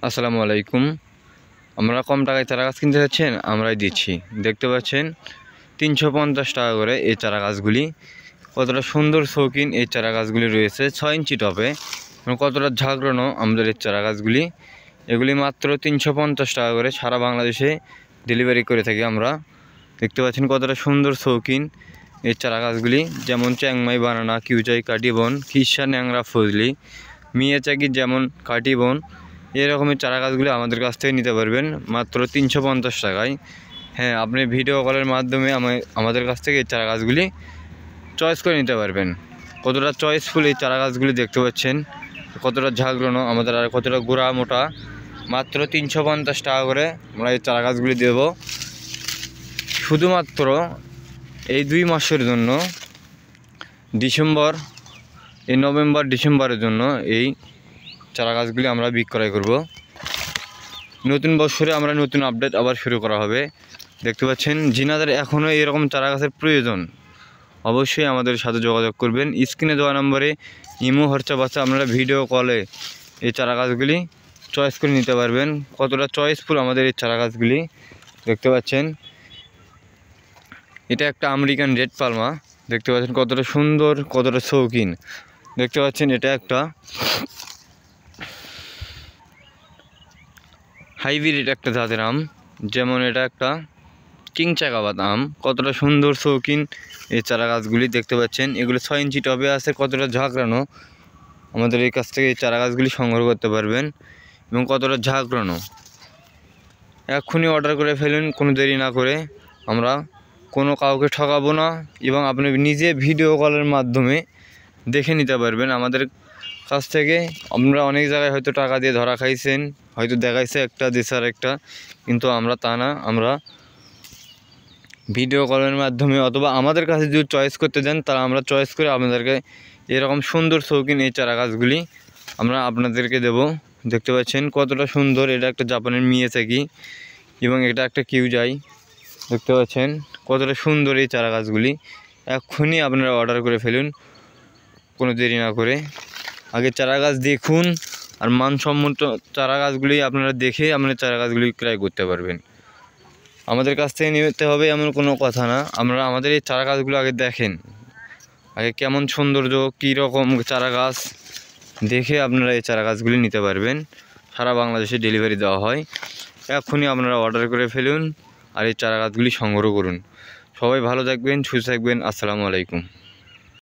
আসসালামু আলাইকুম। আমরা কম টাকায় চারা গাছ কিনতে যাচ্ছেন, আমরাই দিচ্ছি। দেখতে পাচ্ছেন 350 টাকা করে এই চারা গাছগুলি। কতটা সুন্দর শৌখিন এই চারা গাছগুলি রয়েছে 6 ইঞ্চি টবে। কতটা ঝাঁকড়ানো আমাদের এই চারা গাছগুলি। এগুলি মাত্র 350 টাকা করে সারা বাংলাদেশে ডেলিভারি করে থাকি আমরা। দেখতে পাচ্ছেন কতটা সুন্দর শৌখিন এই চারা গাছগুলি, যেমন চ্যাংমাই, বানানা, কিউচাই, কাটিবন, খিরসা, ন্যাংরা, ফজলি, মিয়াচাকি, যেমন কাটিবন, এরকমের চারা গাছগুলি আমাদের কাছ থেকে নিতে পারবেন মাত্র 350 টাকায়। হ্যাঁ, আপনি ভিডিও কলের মাধ্যমে আমাদের কাছ থেকে এই চারা গাছগুলি চয়েস করে নিতে পারবেন। কতটা চয়েসফুল এই চারা গাছগুলি দেখতে পাচ্ছেন, কতটা ঝাঁকড়ানো আমাদের, আর কতটা গোড়া মোটা। মাত্র 350 টাকা করে আমরা এই চারা গাছগুলি দেব শুধুমাত্র এই 2 মাসের জন্য। নভেম্বর ডিসেম্বরের জন্য এই চারা গাছগুলি আমরা বিক্রয় করব। নতুন বছরে আমরা নতুন আপডেট আবার শুরু করা হবে। দেখতে পাচ্ছেন, যিনাদের এখনও এরকম চারা গাছের প্রয়োজন অবশ্যই আমাদের সাথে যোগাযোগ করবেন। স্ক্রিনে দেওয়া নম্বরে ইমো, হোয়াটসঅ্যাপ আছে, আপনারা ভিডিও কলে এই চারা গাছগুলি চয়েস করে নিতে পারবেন। কতটা চয়েসফুল আমাদের এই চারা গাছগুলি দেখতে পাচ্ছেন। এটা একটা আমেরিকান রেড পালমা। দেখতে পাচ্ছেন কতটা সুন্দর, কতটা শৌখিন। দেখতে পাচ্ছেন এটা একটা হাইব্রিড একটা জাতের আম, যেমন এটা একটা কিং চাকাবাদ আম। কতটা সুন্দর শৌখিন এই চারা গাছগুলি দেখতে পাচ্ছেন। এগুলো 6 ইঞ্চি টবে আছে, কতটা ঝাঁকড়ানো। আমাদের এই কাছ থেকে এই চারা গাছগুলি সংগ্রহ করতে পারবেন এবং কতটা ঝাঁকড়ানো। এক্ষুনি অর্ডার করে ফেলুন, কোনো দেরি না করে। আমরা কোনো কাউকে ঠকাবো না এবং আপনি নিজে ভিডিও কলের মাধ্যমে দেখে নিতে পারবেন আমাদের কাছ থেকে। আমরা অনেক জায়গায় হয়তো টাকা দিয়ে ধরা খাইছেন, হয়তো দেখাইছে একটা, দেশার একটা, কিন্তু আমরা তা না। আমরা ভিডিও কলের মাধ্যমে অথবা আমাদের কাছে যদি চয়েস করতে দেন, তারা আমরা চয়েস করে আপনাদেরকে এরকম সুন্দর শৌখিন এই চারা গাছগুলি আমরা আপনাদেরকে দেব। দেখতে পাচ্ছেন কতটা সুন্দর। এটা একটা জাপানের মিয়াচাকি এবং এটা একটা কিউজাই। দেখতে পাচ্ছেন কতটা সুন্দর এই চারা গাছগুলি। এক্ষুনি আপনারা অর্ডার করে ফেলুন, কোনো দেরি না করে। আগে চারা গাছ দেখুন, আর মানসম্মত চারা গাছগুলি আপনারা দেখে আপনার চারা গাছগুলি ক্রয় করতে পারবেন। আমাদের কাছ থেকে নিতে হবে এমন কোনো কথা না। আপনারা আমাদের এই চারা গাছগুলো আগে দেখেন, আগে কেমন সৌন্দর্য, কী রকম চারা গাছ, দেখে আপনারা এই চারা গাছগুলি নিতে পারবেন। সারা বাংলাদেশে ডেলিভারি দেওয়া হয়। এক্ষুনি আপনারা অর্ডার করে ফেলুন আর এই চারা গাছগুলি সংগ্রহ করুন। সবাই ভালো থাকবেন, সুস্থ থাকবেন। আসসালামু আলাইকুম।